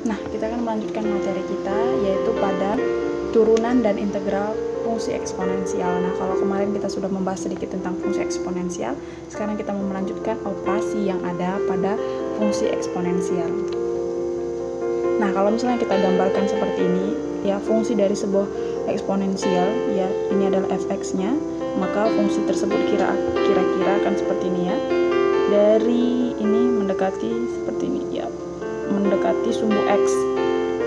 Nah, kita akan melanjutkan materi kita, yaitu pada turunan dan integral fungsi eksponensial. Nah, kalau kemarin kita sudah membahas sedikit tentang fungsi eksponensial, sekarang kita mau melanjutkan operasi yang ada pada fungsi eksponensial. Nah, kalau misalnya kita gambarkan seperti ini, ya, fungsi dari sebuah eksponensial, ya, ini adalah fx-nya, maka fungsi tersebut kira-kira akan seperti ini, ya. Dari ini mendekati seperti ini, ya, mendekati sumbu x,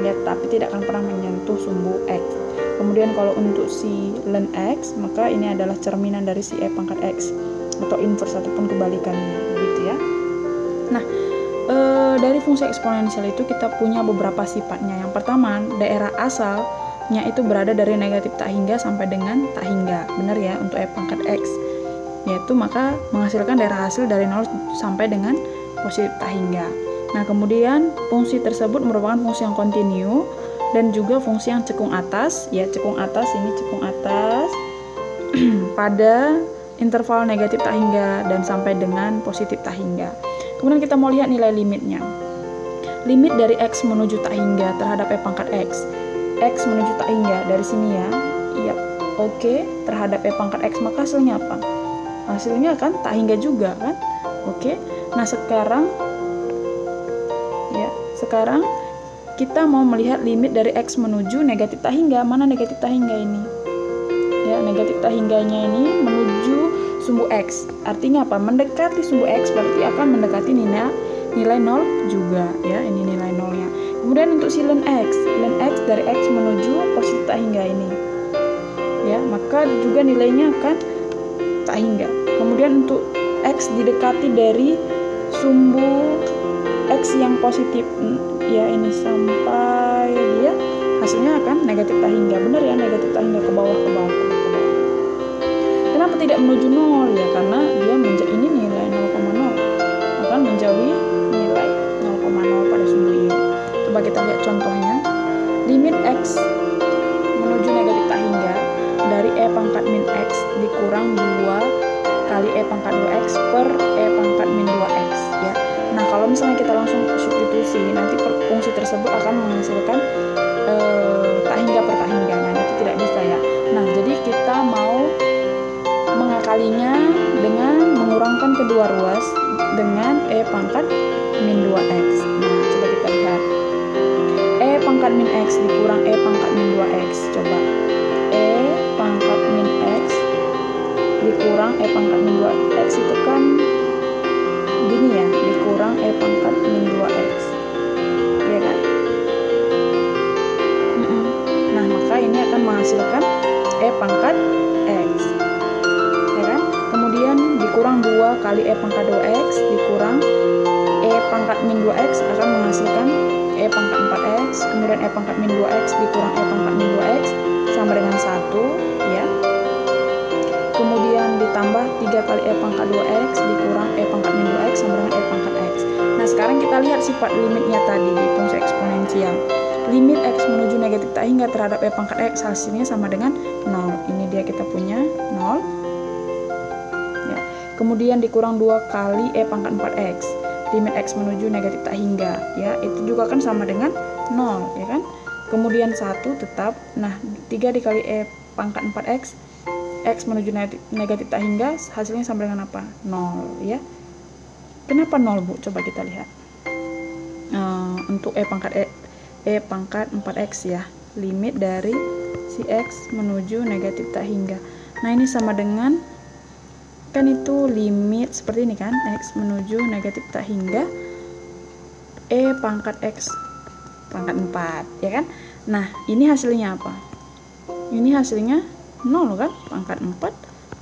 ya, tapi tidak akan pernah menyentuh sumbu x. Kemudian kalau untuk si ln x, maka ini adalah cerminan dari si e pangkat x atau inverse ataupun kebalikannya, begitu ya. Nah, dari fungsi eksponensial itu kita punya beberapa sifatnya. Yang pertama, daerah asalnya itu berada dari negatif tak hingga sampai dengan tak hingga, benar ya, untuk e pangkat x, yaitu maka menghasilkan daerah hasil dari 0 sampai dengan positif tak hingga. Nah, kemudian fungsi tersebut merupakan fungsi yang kontinu dan juga fungsi yang cekung atas, ya, cekung atas, ini cekung atas pada interval negatif tak hingga dan sampai dengan positif tak hingga. Kemudian kita mau lihat nilai limitnya. Limit dari x menuju tak hingga terhadap e pangkat x menuju tak hingga dari sini, ya. Iya, oke, terhadap e pangkat x, maka hasilnya apa? Hasilnya kan tak hingga juga, kan? Oke. Nah, sekarang kita mau melihat limit dari x menuju negatif tak hingga. Mana negatif tak hingga ini? Ya, negatif tak hingganya ini menuju sumbu x. Artinya apa? Mendekati sumbu x berarti akan mendekati nilai 0 juga, ya. Ini nilai 0-nya. Kemudian untuk si ln x dari x menuju positif tak hingga ini, ya, maka juga nilainya akan tak hingga. Kemudian untuk x didekati dari sumbu x yang positif, ya, ini sampai dia hasilnya akan negatif tak hingga, benar ya, negatif tak hingga, ke bawah. Kenapa tidak menuju 0? Ya, karena dia ini nilai 0,0 akan menjauhi nilai 0,0 pada sumbu ini. Coba kita lihat contohnya. Limit x menuju negatif tak hingga dari e pangkat min x dikurang 2 kali e pangkat 2x per e pangkat min 2x, ya. Nah, kalau misalnya kita langsung substitusi, nanti fungsi tersebut akan menghasilkan tak hingga per tak hingga. Nah, itu tidak bisa, ya. Nah, jadi kita mau mengakalinya dengan mengurangkan kedua ruas dengan e pangkat min 2x. Nah, coba kita lihat. E pangkat min x dikurang e pangkat min 2x. Coba. E pangkat min x dikurang e pangkat min 2x itu kan gini, ya, dikurang e pangkat min 2x, ya kan? Nah, maka ini akan menghasilkan e pangkat x, ya kan? Kemudian dikurang 2 kali e pangkat 2x dikurang e pangkat min 2x akan menghasilkan e pangkat 4x. Kemudian e pangkat min 2x dikurang e pangkat min 2x sama dengan 1, ya. Kemudian ditambah 3 kali e pangkat 2x dikurang e pangkat min 2x sama dengan e pangkat x. Nah, sekarang kita lihat sifat limitnya tadi di fungsi eksponensial. Limit x menuju negatif tak hingga terhadap e pangkat x hasilnya sama dengan 0. Ini dia kita punya 0. Ya. Kemudian dikurang 2 kali e pangkat 4x. Limit x menuju negatif tak hingga, ya, itu juga kan sama dengan 0, ya kan? Kemudian 1 tetap. Nah, 3 dikali e pangkat 4x, x menuju negatif tak hingga hasilnya sama dengan apa? 0, ya. Kenapa 0, Bu? Coba kita lihat. Untuk e pangkat 4x, ya, limit dari si x menuju negatif tak hingga. Nah, ini sama dengan, kan itu limit seperti ini kan, x menuju negatif tak hingga e pangkat x pangkat 4, ya kan? Nah, ini hasilnya apa? Ini hasilnya 0 kan, pangkat 4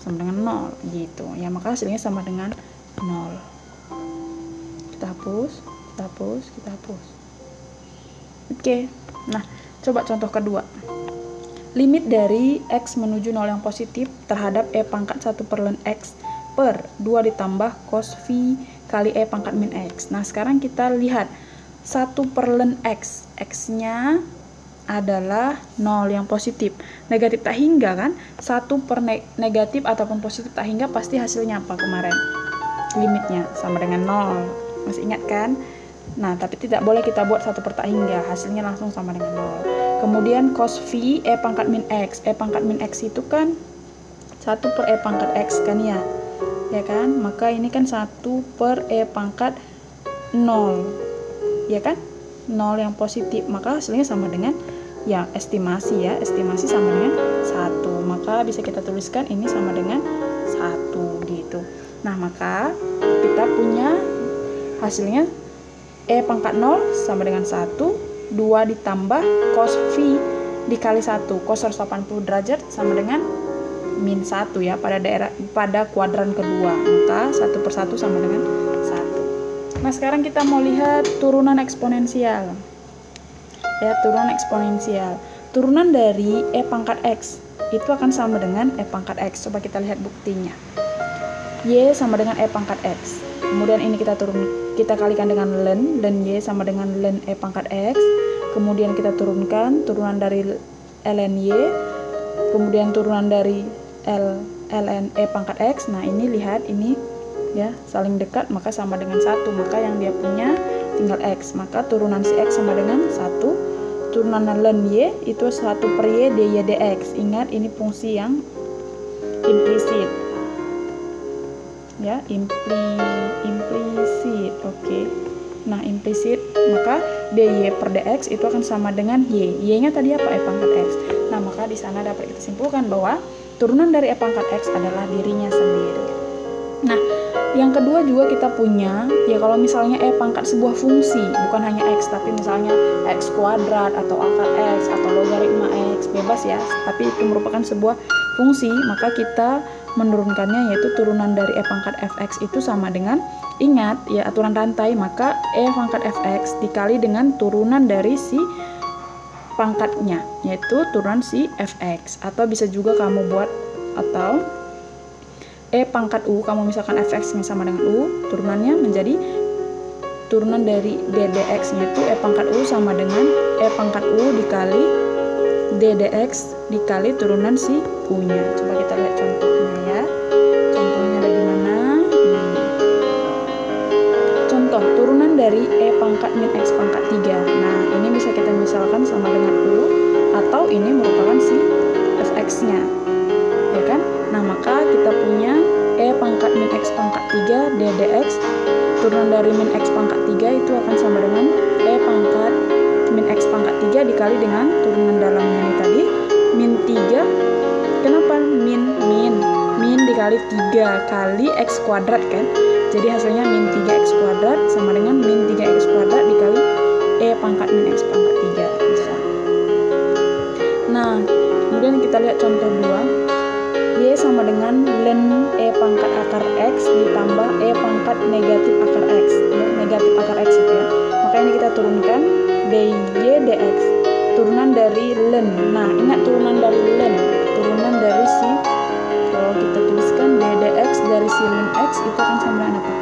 sama dengan 0, gitu, ya, maka hasilnya sama dengan 0. Kita hapus. Oke. Nah, coba contoh kedua. Limit dari x menuju 0 yang positif terhadap e pangkat 1 per ln x per 2 ditambah cos phi kali e pangkat min x. Nah, sekarang kita lihat 1 per ln x, x-nya adalah 0 yang positif. Negatif tak hingga kan, 1 per negatif ataupun positif tak hingga pasti hasilnya apa kemarin? Limitnya sama dengan 0. Masih ingat kan? Nah, tapi tidak boleh kita buat satu per tak hingga, hasilnya langsung sama dengan 0. Kemudian cos V E pangkat min X. E pangkat min X itu kan 1 per E pangkat X kan ya? Ya kan? Maka ini kan 1 per E pangkat 0. Ya kan? 0 yang positif. Maka hasilnya sama dengan ya estimasi ya. Estimasi sama dengan 1. Maka bisa kita tuliskan ini sama dengan 1 gitu. Nah, maka kita punya hasilnya E pangkat 0 sama dengan 1, 2 ditambah cos V dikali 1, cos 180 derajat sama dengan min 1 ya, pada kuadran kedua. Maka 1 per 1 sama dengan 1. Nah, sekarang kita mau lihat turunan eksponensial. Ya, turunan eksponensial. Turunan dari E pangkat X itu akan sama dengan E pangkat X. Coba kita lihat buktinya. Y sama dengan E pangkat X. Kemudian ini kita kalikan dengan ln Y sama dengan ln E pangkat X. Kemudian kita turunkan turunan dari ln Y, kemudian turunan dari ln E pangkat X. Nah, ini lihat ini ya saling dekat, maka sama dengan 1. Maka yang dia punya tinggal X. Maka turunan si X sama dengan 1. Turunan ln Y itu 1 per Y dy dx. Ingat ini fungsi yang implisit. Ya, implisit. Oke. Nah, implisit, maka dy per dx itu akan sama dengan y. Y-nya tadi apa? E pangkat x. Nah, maka di sana dapat kita simpulkan bahwa turunan dari E pangkat x adalah dirinya sendiri. Nah, yang kedua juga kita punya, ya kalau misalnya E pangkat sebuah fungsi, bukan hanya x, tapi misalnya x kuadrat atau akar x atau logaritma x, bebas ya, tapi itu merupakan sebuah fungsi, maka kita menurunkannya yaitu turunan dari E pangkat fx itu sama dengan, ingat ya aturan rantai, maka E pangkat fx dikali dengan turunan dari si pangkatnya, yaitu turunan si fx. Atau bisa juga kamu buat, atau E pangkat u, kamu misalkan fx-nya sama dengan u, turunannya menjadi turunan dari ddx-nya itu E pangkat u sama dengan E pangkat u dikali ddx dikali turunan si u-nya. Coba kita lihat contohnya ya. Contohnya ada di mana? Ini. Contoh turunan dari E pangkat min x pangkat 3. Nah, ini bisa kita misalkan sama dengan u, atau ini merupakan si fx-nya. Ya kan? Nah, maka kita punya E pangkat min x pangkat 3 ddx, turunan dari min x pangkat 3 itu akan sama dengan E pangkat min x pangkat 3 dikali dengan turunan dalamnya ini tadi, min 3. Kenapa min dikali 3 kali x kuadrat kan? Jadi hasilnya min 3x kuadrat sama dengan min 3x kuadrat dikali E pangkat min x pangkat 3. Bisa. Nah, kemudian kita lihat contoh 2. Y sama dengan ln E pangkat akar X ditambah E pangkat negatif akar X, ya, negatif akar X itu ya. Maka ini kita turunkan dy dx, turunan dari ln. Nah, ingat turunan dari ln, turunan dari si, kalau kita tuliskan ddx dari si ln X itu akan sama dengan apa?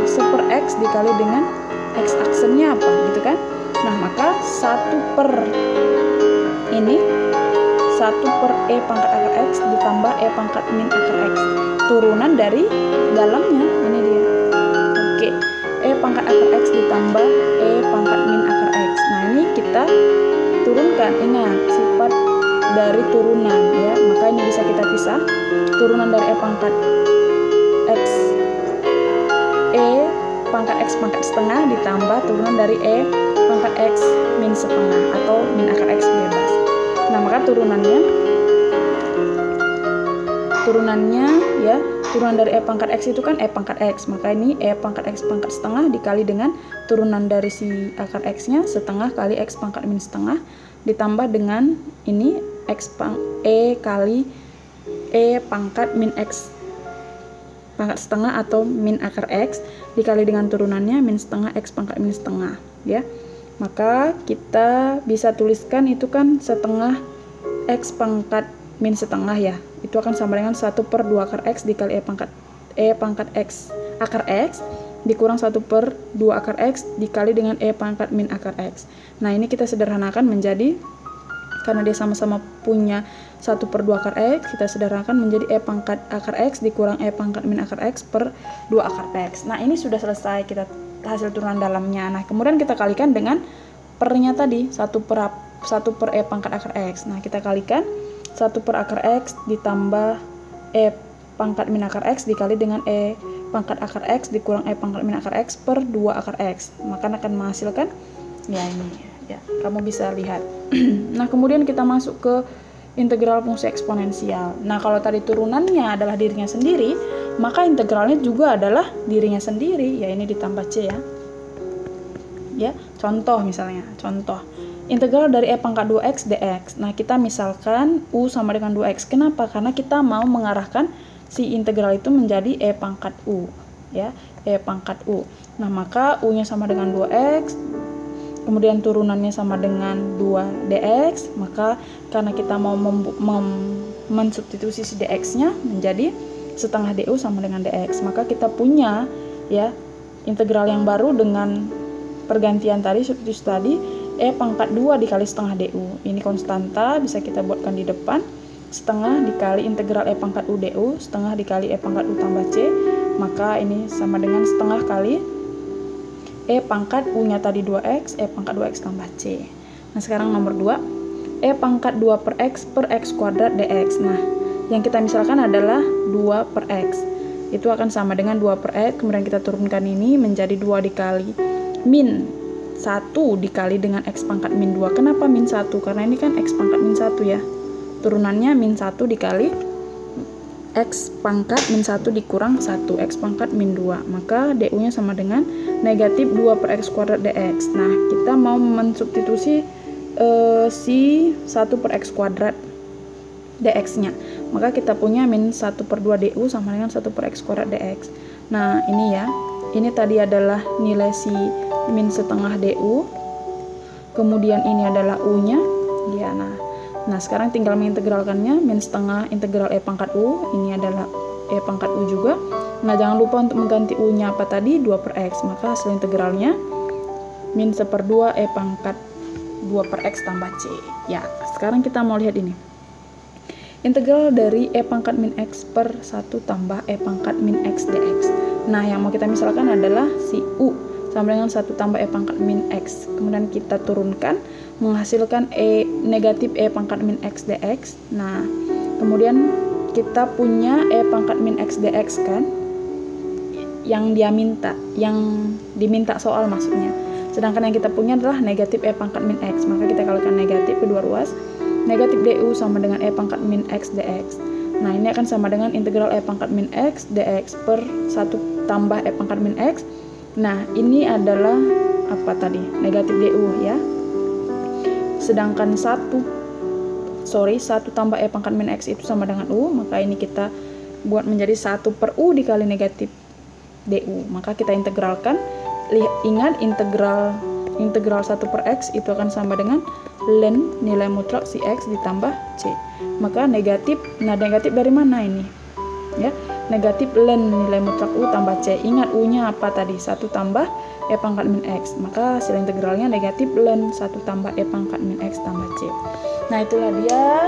Seper X dikali dengan X aksennya apa, gitu kan? Nah, maka 1 per ini 1 per E pangkat akar X ditambah E pangkat min akar X, turunan dari dalamnya, ini dia. Oke, E pangkat akar X ditambah E pangkat min akar X. Nah, ini kita turunkan, ingat sifat dari turunan ya, maka ini bisa kita pisah. Turunan dari E pangkat X, E pangkat X pangkat setengah ditambah turunan dari E pangkat X min setengah atau min akar X bebas. Nah, maka turunannya ya, turunan dari E pangkat X itu kan E pangkat X, maka ini E pangkat X pangkat setengah dikali dengan turunan dari si akar X-nya setengah kali X pangkat min setengah ditambah dengan ini E kali E pangkat min X pangkat setengah atau min akar X dikali dengan turunannya min setengah X pangkat min setengah ya. Maka kita bisa tuliskan itu kan setengah X pangkat min setengah ya, itu akan sama dengan 1 per 2 akar X dikali E pangkat X akar X dikurang 1 per 2 akar X dikali dengan E pangkat min akar X. Nah, ini kita sederhanakan menjadi, karena dia sama-sama punya 1 per 2 akar X, kita sederhanakan menjadi E pangkat akar X dikurang E pangkat min akar X per 2 akar X. Nah, ini sudah selesai kita hasil turunan dalamnya. Nah, kemudian kita kalikan dengan pernya tadi, 1 per E pangkat akar X. Nah, kita kalikan 1 per akar X ditambah E pangkat min akar X dikali dengan E pangkat akar X dikurang E pangkat min akar X per 2 akar X. Maka akan menghasilkan, ya ini, ya kamu bisa lihat. Nah, kemudian kita masuk ke integral fungsi eksponensial. Nah, kalau tadi turunannya adalah dirinya sendiri, maka integralnya juga adalah dirinya sendiri, ya ini ditambah C ya. Ya, contoh misalnya, contoh integral dari E pangkat 2X dx. Nah, kita misalkan U sama dengan 2X. Kenapa? Karena kita mau mengarahkan si integral itu menjadi E pangkat U, ya, E pangkat U. Nah, maka U-nya sama dengan 2X, kemudian turunannya sama dengan 2 dx, maka karena kita mau mensubstitusi si dx-nya menjadi setengah du sama dengan dx, maka kita punya ya integral yang baru dengan pergantian tadi, substitusi tadi, E pangkat 2 dikali setengah du. Ini konstanta, bisa kita buatkan di depan, setengah dikali integral E pangkat u du, setengah dikali E pangkat u tambah c, maka ini sama dengan setengah kali E pangkat U-nya tadi 2X, E pangkat 2X tambah C. Nah, sekarang nomor 2, E pangkat 2 per X per X kuadrat dx. Nah, yang kita misalkan adalah 2 per X. Itu akan sama dengan 2 per X, kemudian kita turunkan ini menjadi 2 dikali min 1 dikali dengan X pangkat min 2. Kenapa min 1? Karena ini kan X pangkat min 1 ya. Turunannya min 1 dikali X pangkat min 1 dikurang 1, X pangkat min 2. Maka du-nya sama dengan negatif 2 per X kuadrat dx. Nah, kita mau mensubstitusi si 1 per X kuadrat dx-nya. Maka kita punya min 1 per 2 du sama dengan 1 per X kuadrat dx. Nah, ini ya. Ini tadi adalah nilai si min setengah du. Kemudian ini adalah u-nya. Ya, Nah, sekarang tinggal mengintegralkannya, min setengah integral E pangkat U, ini adalah E pangkat U juga. Nah, jangan lupa untuk mengganti U-nya apa tadi, 2 per X, maka hasil integralnya min 1/2 E pangkat 2 per X tambah C. Ya, sekarang kita mau lihat ini. Integral dari E pangkat min X per 1 tambah E pangkat min X dx. Nah, yang mau kita misalkan adalah si U sama dengan 1 tambah E pangkat min X. Kemudian kita turunkan, menghasilkan negatif E pangkat min X dx. Nah, kemudian kita punya E pangkat min X dx kan, yang diminta soal maksudnya. Sedangkan yang kita punya adalah negatif E pangkat min X. Maka kita kalikan negatif kedua ruas. Negatif du sama dengan E pangkat min X dx. Nah, ini akan sama dengan integral E pangkat min X dx per 1 tambah E pangkat min X. Nah, ini adalah apa tadi? Negatif du ya. Sedangkan 1 tambah E pangkat min X itu sama dengan U, maka ini kita buat menjadi 1 per U dikali negatif du. Maka kita integralkan. Ingat integral 1 per X itu akan sama dengan ln nilai mutlak si X ditambah C. Maka negatif, nah negatif dari mana ini? Ya, negatif ln nilai mutlak U tambah C. Ingat U-nya apa tadi? 1 tambah E pangkat min X. Maka hasil integralnya negatif ln 1 tambah E pangkat min X tambah C. Nah, itulah dia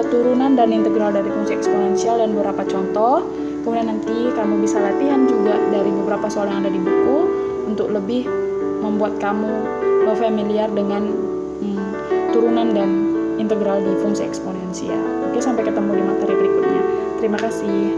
turunan dan integral dari fungsi eksponensial dan beberapa contoh. Kemudian nanti kamu bisa latihan juga dari beberapa soal yang ada di buku untuk lebih membuat kamu familiar dengan turunan dan integral di fungsi eksponensial. Oke, sampai ketemu di materi berikutnya. Terima kasih.